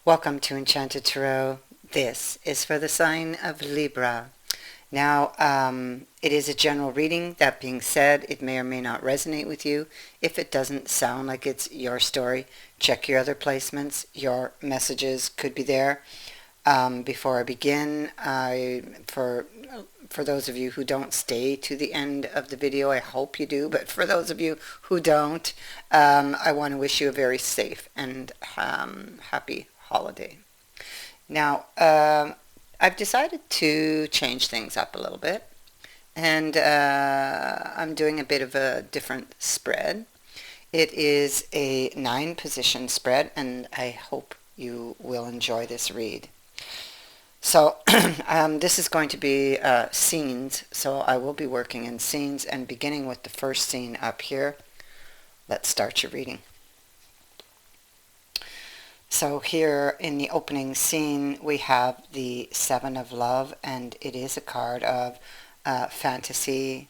Welcome to Enchanted Tarot. This is for the sign of Libra. Now, it is a general reading. That being said, it may or may not resonate with you. If it doesn't sound like it's your story, check your other placements. Your messages could be there. Before I begin, for those of you who don't stay to the end of the video, I hope you do, but for those of you who don't, I want to wish you a very safe and happy holiday. Now, I've decided to change things up a little bit, and I'm doing a bit of a different spread. It is a 9-position spread, and I hope you will enjoy this read. So this is going to be scenes, so I will be working in scenes and beginning with the first scene up here. Let's start your reading. So here in the opening scene we have the Seven of Love, and it is a card of fantasy,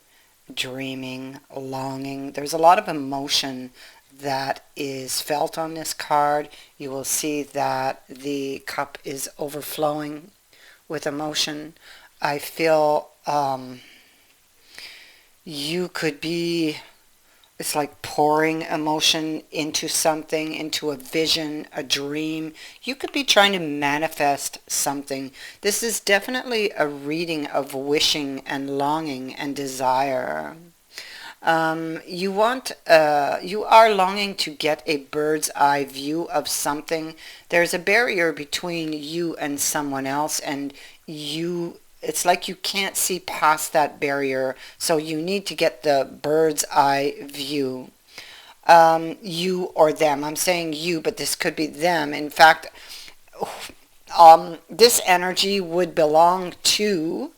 dreaming, longing. There's a lot of emotion that is felt on this card. You will see that the cup is overflowing with emotion. I feel you could be, it's like pouring emotion into something, into a vision, a dream. You could be trying to manifest something. This is definitely a reading of wishing and longing and desire. You are longing to get a bird's eye view of something. There's a barrier between you and someone else, and it's like you can't see past that barrier, so you need to get the bird's eye view. You or them. I'm saying you, but this could be them. In fact, this energy would belong to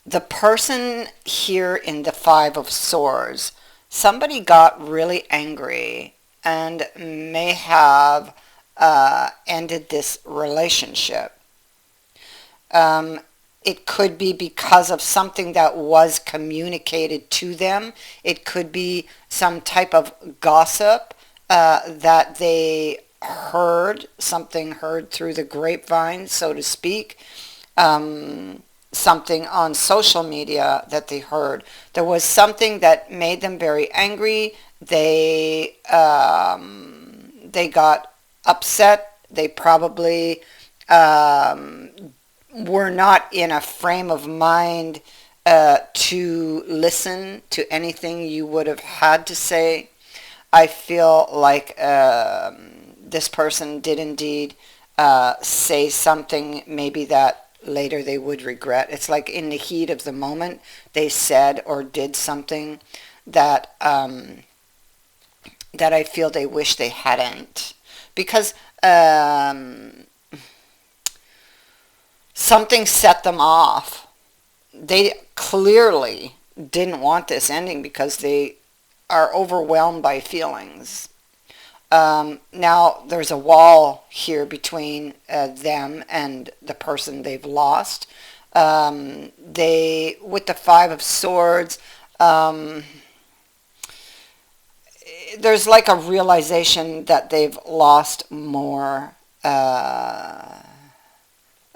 the person here in the Five of Swords. Somebody got really angry and may have ended this relationship. It could be because of something that was communicated to them. It could be some type of gossip that they heard, something heard through the grapevine, so to speak. Something on social media that they heard. There was something that made them very angry. They got upset. They probably were not in a frame of mind to listen to anything you would have had to say. I feel like this person did indeed say something maybe that later they would regret. It's like in the heat of the moment they said or did something that that I feel they wish they hadn't, because something set them off. They clearly didn't want this ending because they are overwhelmed by feelings. Now there's a wall here between them and the person they've lost. With the Five of Swords, there's like a realization that they've lost more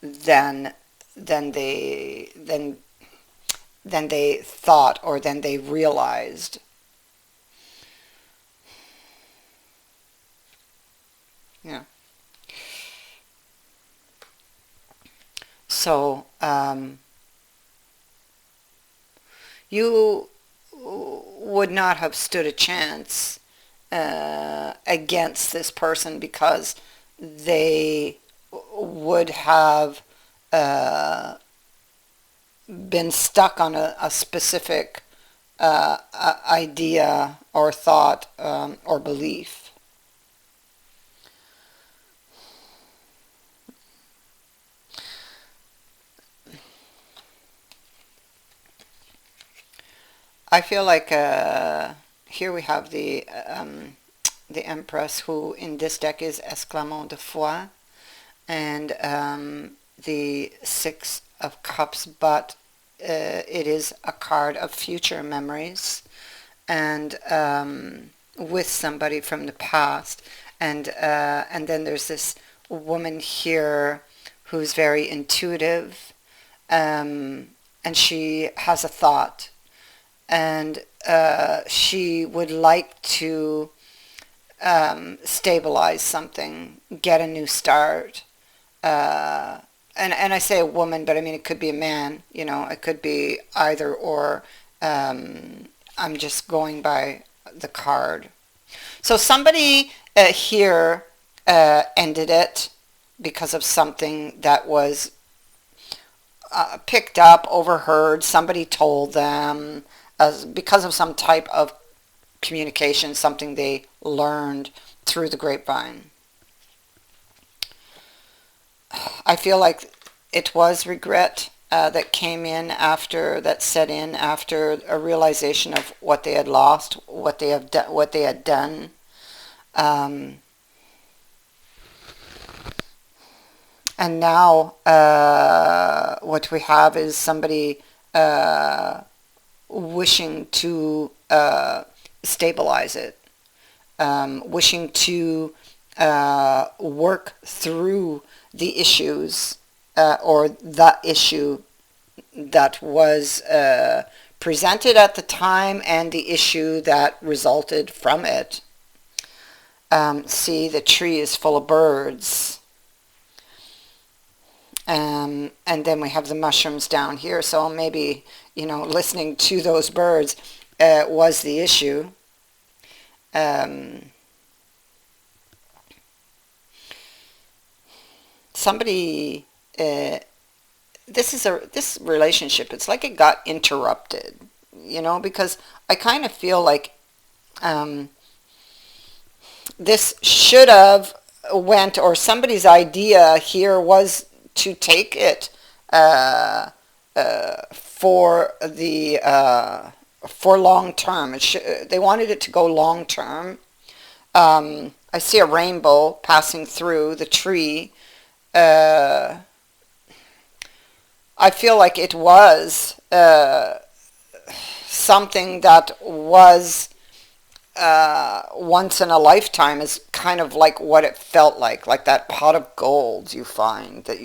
than they thought or than they realized. Yeah. So you would not have stood a chance against this person, because they would have been stuck on a specific idea or thought or belief. I feel like here we have the Empress, who in this deck is Esclamant de Foi, and the Six of Cups, but it is a card of future memories and with somebody from the past. And then there's this woman here who's very intuitive, and she has a thought, and she would like to stabilize something, get a new start. And I say a woman, but I mean it could be a man. It could be either or. I'm just going by the card. So somebody here ended it because of something that was picked up, overheard, somebody told them, because of some type of communication, something they learned through the grapevine. I feel like it was regret that came in after, that set in after a realization of what they had lost, what they had done. Um, and now what we have is somebody wishing to stabilize it, wishing to work through the issues, or the issue that was presented at the time, and the issue that resulted from it. See, the tree is full of birds. And then we have the mushrooms down here, so maybe, listening to those birds was the issue. Somebody, this relationship, it's like it got interrupted, because I kind of feel like this should have went, or somebody's idea here was to take it for for long term. They wanted it to go long term. I see a rainbow passing through the tree. I feel like it was something that was once in a lifetime, is kind of like what it felt like that pot of gold you find that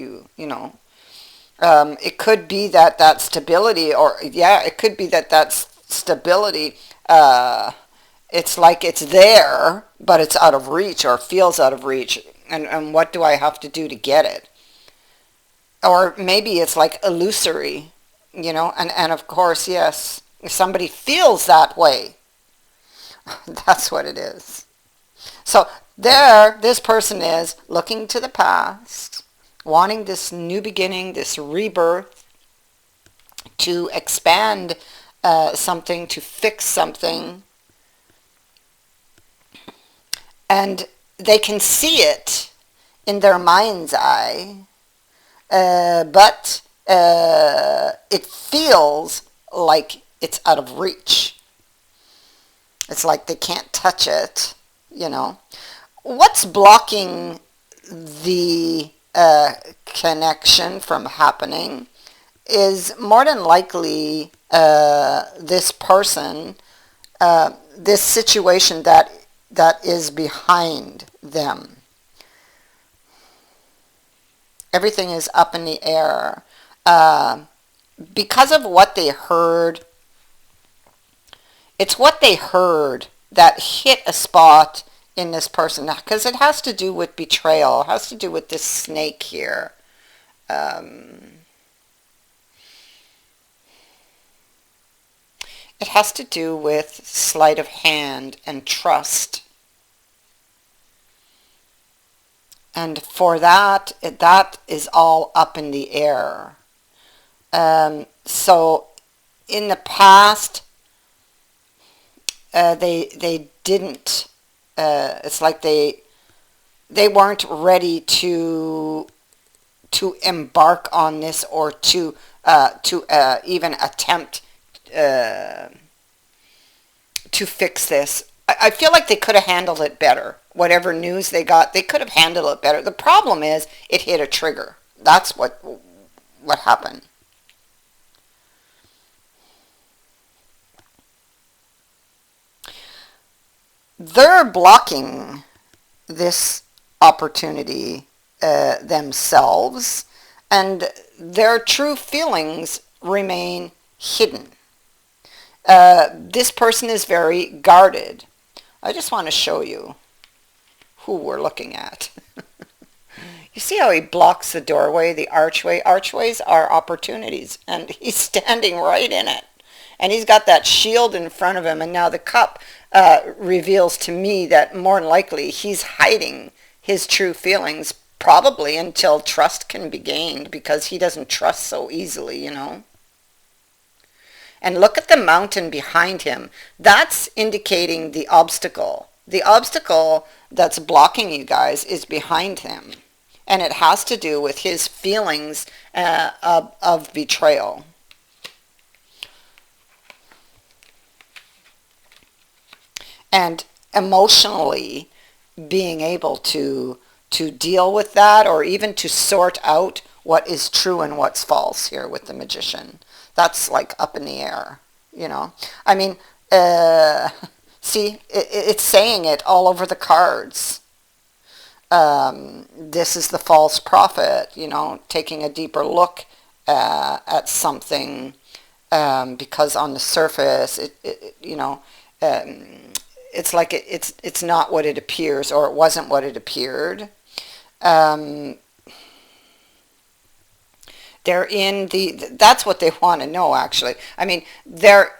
it could be that stability, or yeah, it could be that stability, it's like it's there, but it's out of reach, or feels out of reach, and what do I have to do to get it? Or maybe it's like illusory, and of course, yes, if somebody feels that way, that's what it is. So this person is looking to the past, wanting this new beginning, this rebirth, to expand something, to fix something, and they can see it in their mind's eye, but it feels like it's out of reach. It's like they can't touch it, What's blocking the connection from happening is more than likely this person, this situation that is behind them. Everything is up in the air. Because of what they heard, it's what they heard that hit a spot in this person, because it has to do with betrayal. It has to do with this snake here. It has to do with sleight of hand and trust. And for that is all up in the air. So in the past, they didn't. It's like they weren't ready to embark on this, or to even attempt to fix this. I feel like they could have handled it better. Whatever news they got, they could have handled it better. The problem is it hit a trigger. That's what happened. They're blocking this opportunity themselves, and their true feelings remain hidden. This person is very guarded. I just want to show you who we're looking at. You see how he blocks the doorway, the archway? Archways are opportunities, and he's standing right in it. And he's got that shield in front of him, and now the cup reveals to me that more than likely he's hiding his true feelings, probably until trust can be gained, because he doesn't trust so easily, you know. And look at the mountain behind him. That's indicating the obstacle. The obstacle that's blocking you guys is behind him. And it has to do with his feelings of betrayal. And emotionally being able to deal with that, or even to sort out what is true and what's false here with the magician. That's like up in the air, you know. I mean, see, it's saying it all over the cards. This is the false prophet, you know, taking a deeper look at something, because on the surface, you know, it's like it's not what it appears, or it wasn't what it appeared. They're in that's what they want to know, actually. I mean, they're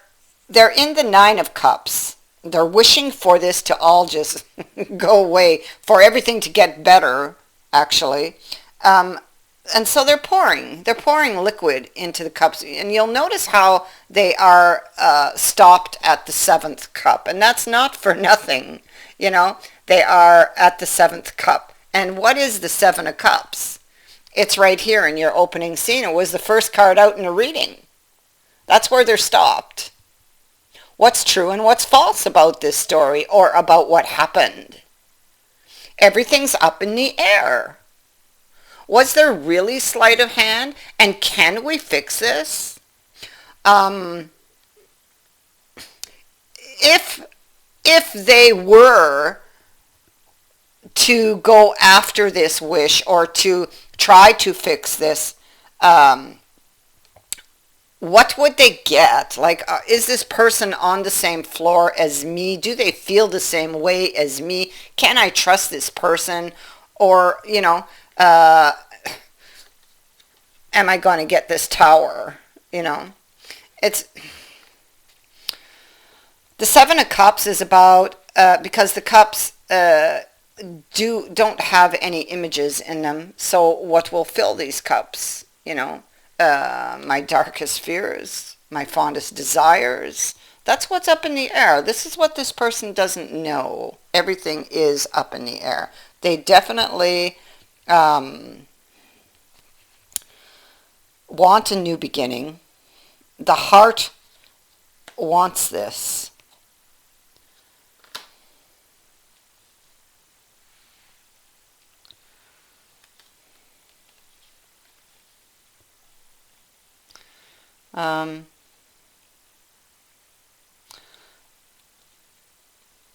in the Nine of Cups. They're wishing for this to all just go away, for everything to get better, actually. And so they're pouring liquid into the cups. And you'll notice how they are stopped at the seventh cup. And that's not for nothing, you know. They are at the seventh cup. And what is the Seven of Cups? It's right here in your opening scene. It was the first card out in the reading. That's where they're stopped. What's true and what's false about this story, or about what happened? Everything's up in the air. Was there really sleight of hand? And can we fix this? If they were to go after this wish, or to try to fix this, what would they get? Like, is this person on the same floor as me? Do they feel the same way as me? Can I trust this person? Or, you know, am I going to get this tower? You know, it's the Seven of Cups is about, because the cups don't have any images in them. So what will fill these cups? You know, my darkest fears, my fondest desires. That's what's up in the air. This is what this person doesn't know. Everything is up in the air. They definitely want a new beginning. The heart wants this.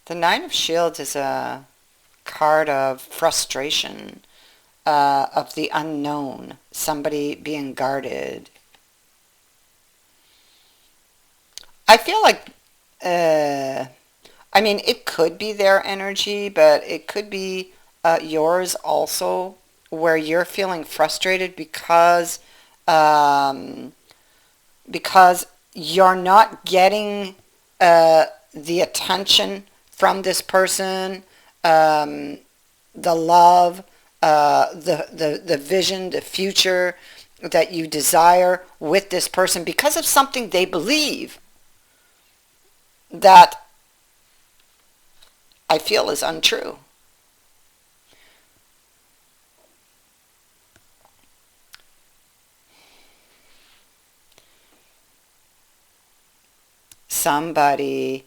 The Nine of Shields is a card of frustration, of the unknown, somebody being guarded. I feel like, I mean, it could be their energy, but it could be yours also, where you're feeling frustrated because you're not getting the attention from this person, the love, the vision, the future that you desire with this person, because of something they believe that I feel is untrue. Somebody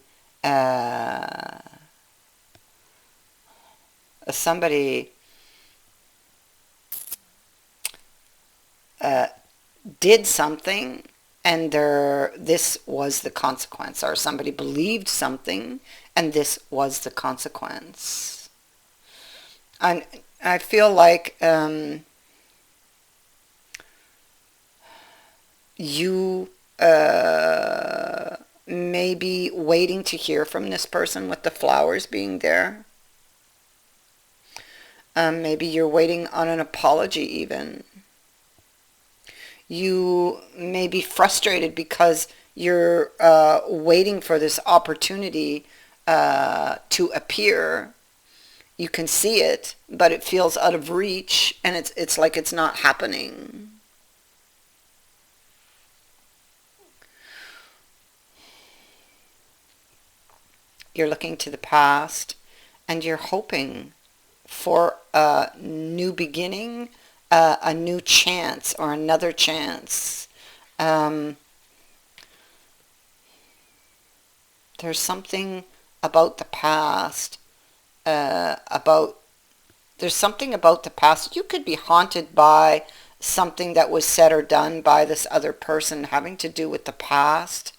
did something, and this was the consequence, or somebody believed something and this was the consequence. And I feel like you may be waiting to hear from this person with the flowers being there. Maybe you're waiting on an apology even. You may be frustrated because you're waiting for this opportunity to appear. You can see it, but it feels out of reach, and it's like it's not happening. You're looking to the past, and you're hoping for a new beginning, a new chance, or another chance. Um, there's something about the past, about there's something about the past. You could be haunted by something that was said or done by this other person having to do with the past.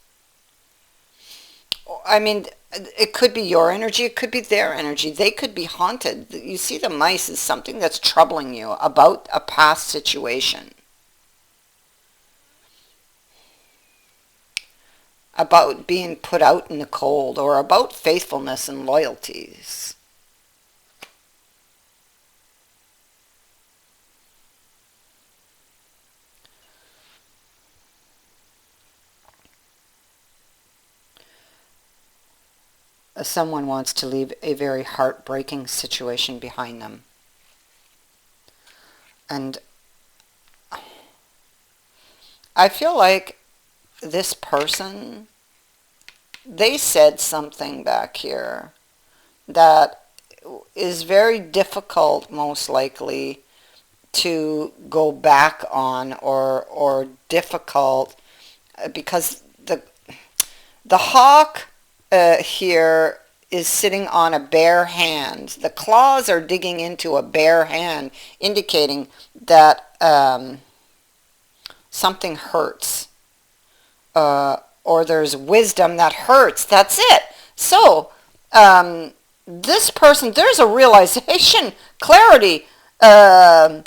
I mean, it could be your energy, it could be their energy. They could be haunted. You see, the mice is something that's troubling you about a past situation, about being put out in the cold, or about faithfulness and loyalties. Someone wants to leave a very heartbreaking situation behind them. And I feel like this person, they said something back here that is very difficult, most likely, to go back on, or difficult, because the hawk here is sitting on a bare hand. The claws are digging into a bare hand, indicating that something hurts, or there's wisdom that hurts. That's it. So this person, there's a realization, clarity, with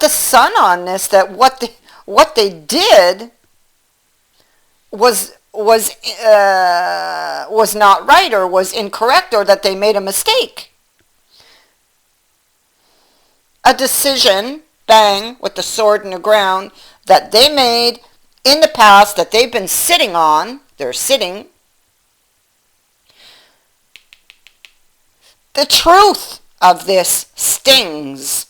the sun on this, that what they did was not right, or was incorrect, or that they made a mistake. A decision, bang, with the sword in the ground, that they made in the past, that they've been sitting on. They're sitting. The truth of this stings.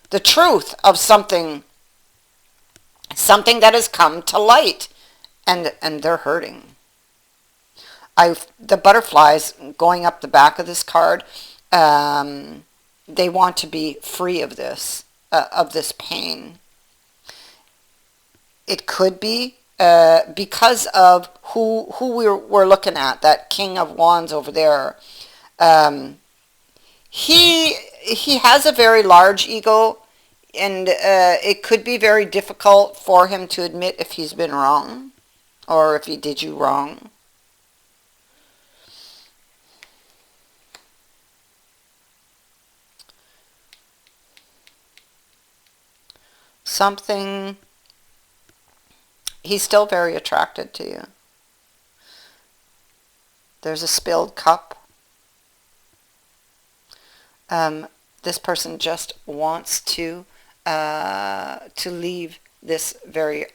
The truth of something that has come to light, and they're hurting. The butterflies going up the back of this card, they want to be free of this pain. It could be because of who we're looking at, that King of Wands over there. He has a very large ego, and it could be very difficult for him to admit if he's been wrong, or if he did you wrong. Something, he's still very attracted to you. There's a spilled cup. This person just wants to leave this very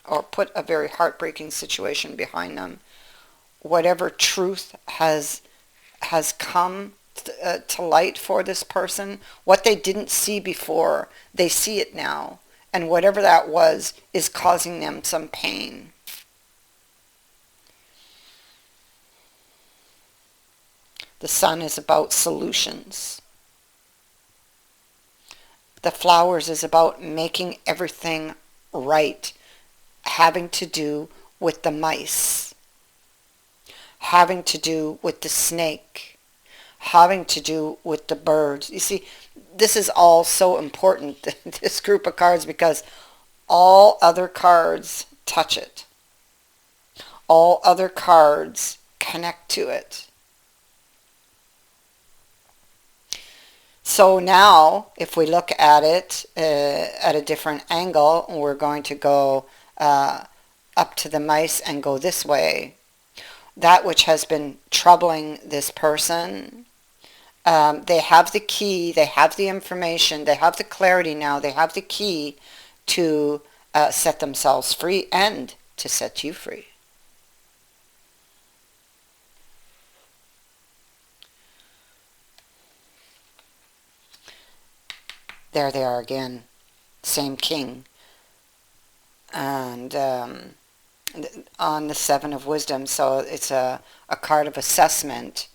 or put a very heartbreaking situation behind them. Whatever truth has come to light for this person, what they didn't see before, they see it now, and whatever that was is causing them some pain. The sun is about solutions. The flowers is about making everything right, having to do with the mice, having to do with the snake, having to do with the birds. You see, this is all so important, this group of cards, because all other cards touch it. All other cards connect to it. So now, if we look at it at a different angle, we're going to go up to the mice and go this way. That which has been troubling this person, they have the key, they have the information, they have the clarity now, they have the key to set themselves free and to set you free. There they are again, same king. And on the Seven of Wisdom, so it's a card of assessment.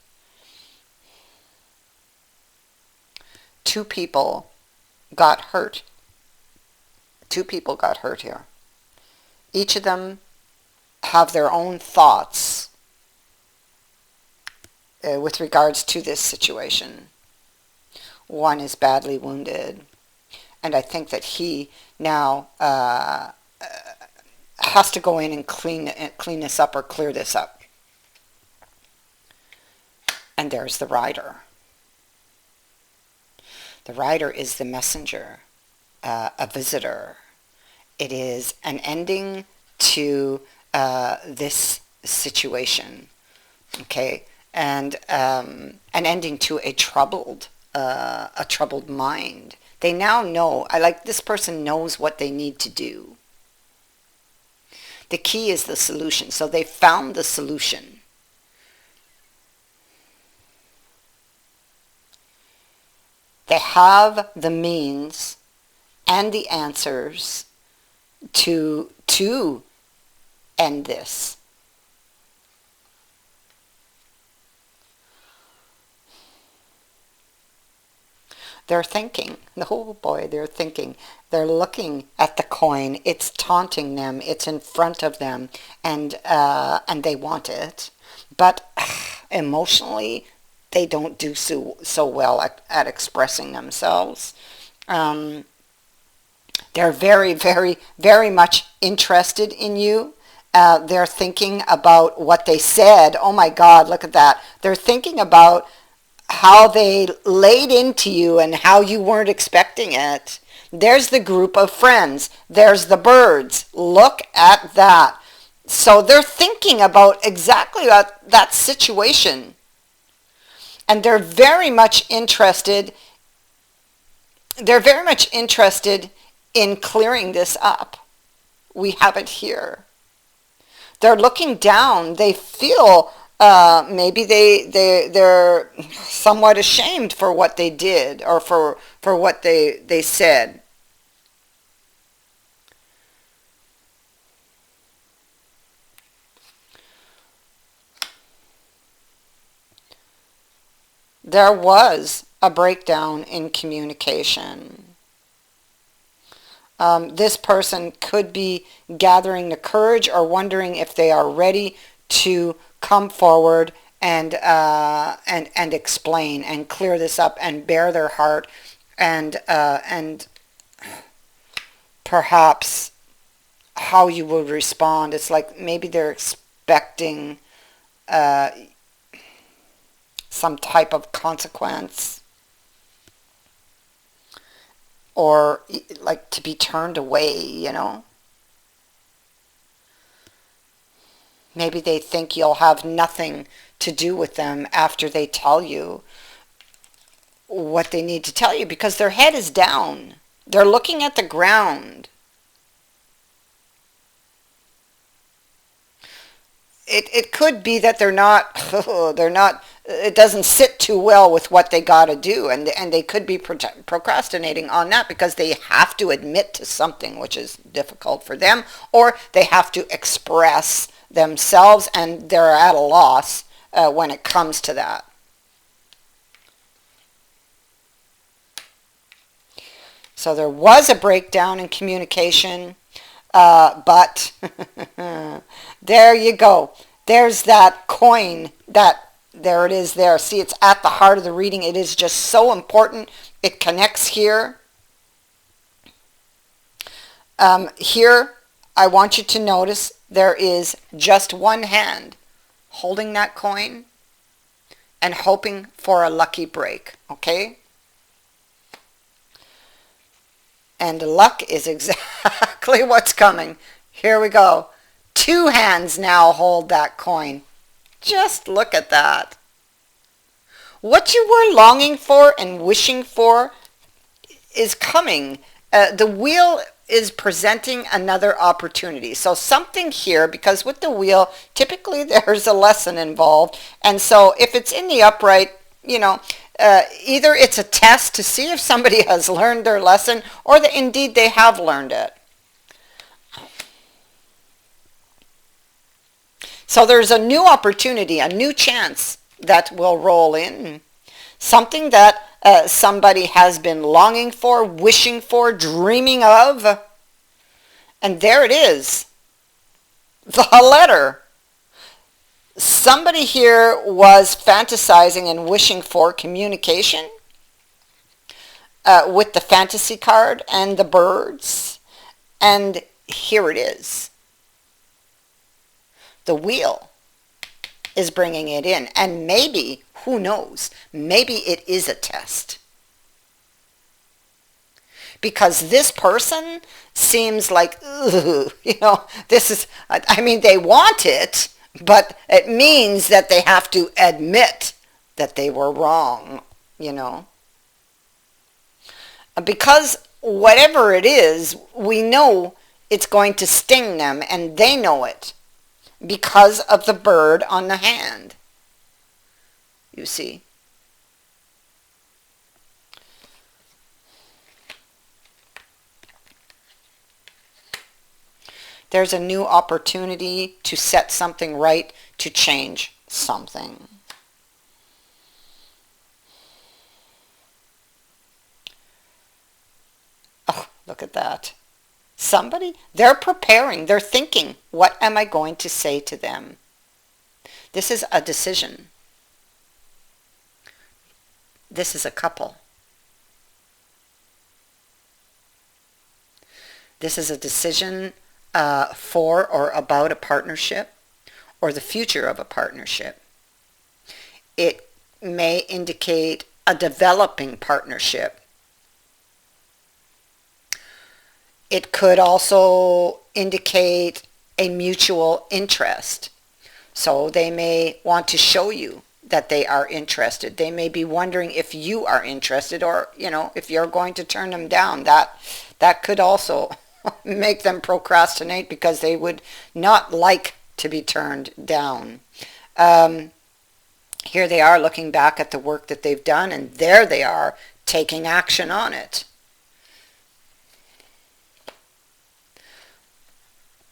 Two people got hurt. Two people got hurt here. Each of them have their own thoughts with regards to this situation. One is badly wounded, and I think that he now has to go in and clean this up or clear this up. And there's the rider. The rider is the messenger, a visitor. It is an ending to this situation, okay, and an ending to a troubled mind. They now know. This person knows what they need to do. The key is the solution. So they found the solution. They have the means and the answers to end this. They're thinking. Oh boy, they're thinking. They're looking at the coin. It's taunting them. It's in front of them, and they want it. But emotionally, they don't do so well at expressing themselves. They're very, very, very much interested in you. They're thinking about what they said. Oh my God, look at that. They're thinking about how they laid into you and how you weren't expecting it. There's the group of friends. There's the birds. Look at that. So they're thinking about exactly that situation. And they're very much interested. They're very much interested in clearing this up. We have it here. They're looking down. They feel maybe they're somewhat ashamed for what they did or for what they said. There was a breakdown in communication. This person could be gathering the courage or wondering if they are ready to come forward and explain and clear this up and bare their heart and perhaps how you would respond. It's like maybe they're expecting some type of consequence, or like to be turned away, you know. Maybe they think you'll have nothing to do with them after they tell you what they need to tell you, because their head is down. They're looking at the ground. It could be that they're not, it doesn't sit too well with what they got to do, and they could be procrastinating on that because they have to admit to something which is difficult for them, or they have to express themselves, and they're at a loss when it comes to that. So there was a breakdown in communication, but there you go. There's that coin. There it is there. See, it's at the heart of the reading. It is just so important. It connects here. Here, I want you to notice there is just one hand holding that coin and hoping for a lucky break, okay? And luck is exactly what's coming. Here we go. Two hands now hold that coin. Just look at that. What you were longing for and wishing for is coming. The wheel is presenting another opportunity. So something here, because with the wheel, typically there's a lesson involved. And so if it's in the upright, either it's a test to see if somebody has learned their lesson or that indeed they have learned it. So there's a new opportunity, a new chance that will roll in. Something that somebody has been longing for, wishing for, dreaming of. And there it is. The letter. Somebody here was fantasizing and wishing for communication with the fantasy card and the birds. And here it is. The wheel is bringing it in. And maybe, who knows, maybe it is a test. Because this person seems like, this is, they want it, but it means that they have to admit that they were wrong, Because whatever it is, we know it's going to sting them, and they know it. Because of the bird on the hand. You see. There's a new opportunity to set something right, to change something. Oh, look at that. Somebody, they're preparing, they're thinking, what am I going to say to them? This is a decision. This is a couple. This is a decision for or about a partnership or the future of a partnership. It may indicate a developing partnership. It could also indicate a mutual interest. So they may want to show you that they are interested. They may be wondering if you are interested, or, if you're going to turn them down. That could also make them procrastinate because they would not like to be turned down. Here they are looking back at the work that they've done, and there they are taking action on it.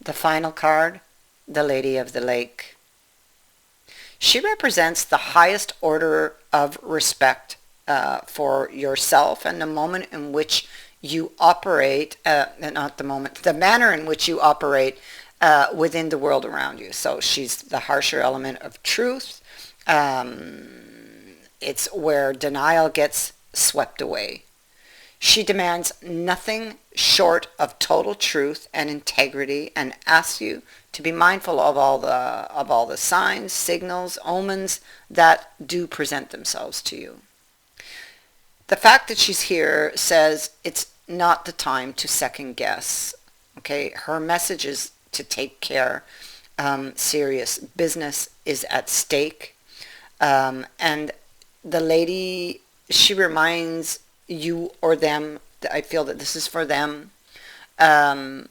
The final card, the Lady of the Lake. She represents the highest order of respect for yourself and the moment in which you operate, the manner in which you operate within the world around you. So she's the harsher element of truth. It's where denial gets swept away. She demands nothing short of total truth and integrity, and asks you to be mindful of all the signs, signals, omens that do present themselves to you. The fact that she's here says it's not the time to second guess. Okay, her message is to take care. Serious business is at stake, and the lady, she reminds you or them, I feel that this is for them, of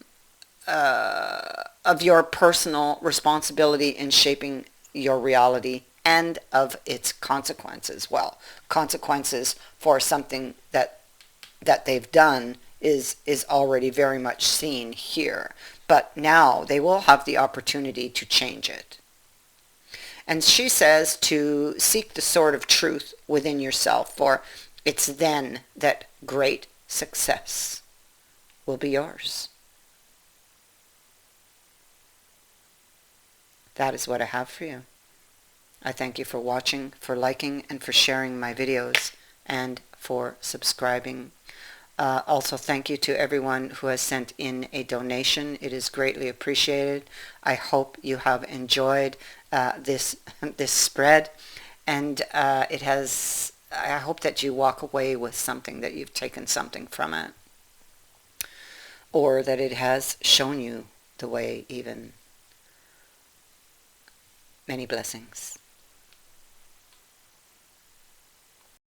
your personal responsibility in shaping your reality and of its consequences. Well, consequences for something that they've done is already very much seen here. But now they will have the opportunity to change it. And she says to seek the sword of truth within yourself, for it's then that great success will be yours. That is what I have for you. I thank you for watching, for liking, and for sharing my videos, and for subscribing. Also, thank you to everyone who has sent in a donation. It is greatly appreciated. I hope you have enjoyed this spread, and I hope that you walk away with something, that you've taken something from it. or that it has shown you the way even. Many blessings.